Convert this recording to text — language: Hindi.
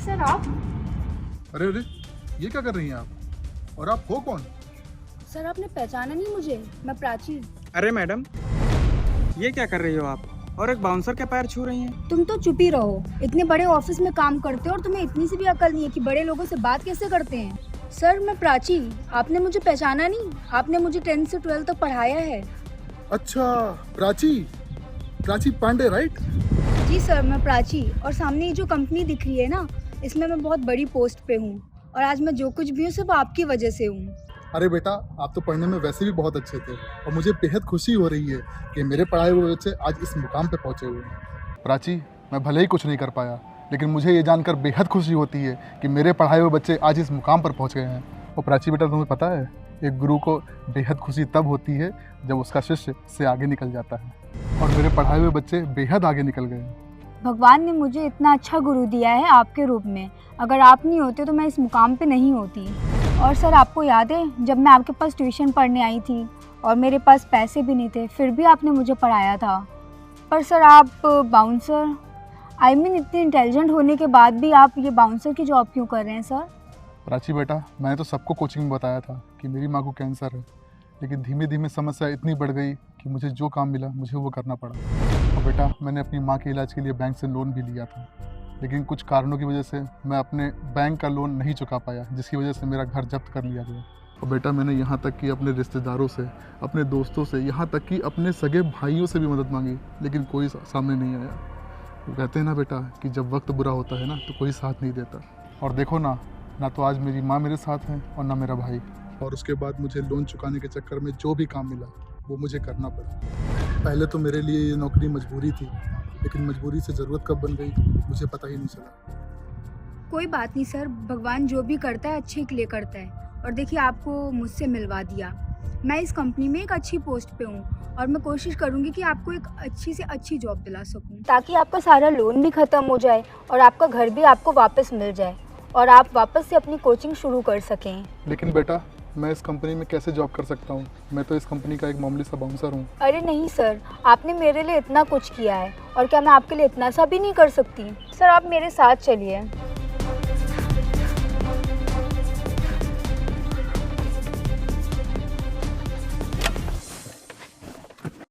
सर आप? अरे अरे, ये क्या कर रही हैं आप? और आप हो कौन? सर आपने पहचाना नहीं मुझे? मैं प्राची। अरे मैडम, ये क्या कर रही हो आप? और एक बाउंसर के पैर छू रही हैं। तुम तो चुप ही रहो। इतने बड़े ऑफिस में काम करते हो और तुम्हें इतनी सी भी अकल नहीं है कि बड़े लोगों से बात कैसे करते हैं। सर मैं प्राची, आपने मुझे पहचाना नहीं? आपने मुझे 10 से 12 तक पढ़ाया है। अच्छा, प्राची, प्राची पांडे राइट? जी सर, मैं प्राची। और सामने ये जो कंपनी दिख रही है ना, इसमें मैं बहुत बड़ी पोस्ट पे हूँ और आज मैं जो कुछ भी हूँ सिर्फ आपकी वजह से हूँ। अरे बेटा, आप तो पढ़ने में वैसे भी बहुत अच्छे थे और मुझे बेहद खुशी हो रही है कि मेरे पढ़ाए हुए बच्चे आज इस मुकाम पे पहुंचे हुए हैं। प्राची, मैं भले ही कुछ नहीं कर पाया, लेकिन मुझे ये जानकर बेहद खुशी होती है कि मेरे पढ़ाए हुए बच्चे आज इस मुकाम पर पहुंच गए हैं। और प्राची बेटा, तुम्हें पता है, एक गुरु को बेहद खुशी तब होती है जब उसका शिष्य से आगे निकल जाता है, और मेरे पढ़ाए हुए बच्चे बेहद आगे निकल गए हैं। भगवान ने मुझे इतना अच्छा गुरु दिया है आपके रूप में। अगर आप नहीं होते तो मैं इस मुकाम पे नहीं होती। और सर आपको याद है जब मैं आपके पास ट्यूशन पढ़ने आई थी और मेरे पास पैसे भी नहीं थे, फिर भी आपने मुझे पढ़ाया था। पर सर आप बाउंसर, आई मीन इतने इंटेलिजेंट होने के बाद भी आप ये बाउंसर की जॉब क्यों कर रहे हैं सर? प्राची बेटा, मैंने तो सबको कोचिंग में बताया था कि मेरी माँ को कैंसर है, लेकिन धीमे धीमे समस्या इतनी बढ़ गई कि मुझे जो काम मिला मुझे वो करना पड़ा। और बेटा, मैंने अपनी माँ के इलाज के लिए बैंक से लोन भी लिया था, लेकिन कुछ कारणों की वजह से मैं अपने बैंक का लोन नहीं चुका पाया, जिसकी वजह से मेरा घर जब्त कर लिया गया। और बेटा, मैंने यहाँ तक कि अपने रिश्तेदारों से, अपने दोस्तों से, यहाँ तक कि अपने सगे भाइयों से भी मदद मांगी, लेकिन कोई सामने नहीं आया। वो कहते हैं ना बेटा कि जब वक्त बुरा होता है ना तो कोई साथ नहीं देता। और देखो ना, ना तो आज मेरी माँ मेरे साथ है और ना मेरा भाई। और उसके बाद मुझे लोन चुकाने के चक्कर में जो भी काम मिला वो मुझे करना पड़ा। पहले तो मेरे लिए ये नौकरी मजबूरी थी, लेकिन मजबूरी से ज़रूरत कब बन गई मुझे पता ही नहीं चला। कोई बात नहीं सर, भगवान जो भी करता है अच्छे के लिए करता है। और देखिए आपको मुझसे मिलवा दिया। मैं इस कंपनी में एक अच्छी पोस्ट पे हूँ और मैं कोशिश करूँगी कि आपको एक अच्छी से अच्छी जॉब दिला सकूँ, ताकि आपका सारा लोन भी ख़त्म हो जाए और आपका घर भी आपको वापस मिल जाए और आप वापस से अपनी कोचिंग शुरू कर सकें। लेकिन बेटा, मैं इस कंपनी में कैसे जॉब कर सकता हूँ? मैं तो इस कंपनी का एक मामूली सा बाउंसर हूँ। अरे नहीं सर, आपने मेरे लिए इतना कुछ किया है और क्या मैं आपके लिए इतना सा भी नहीं कर सकती? सर आप मेरे साथ चलिए।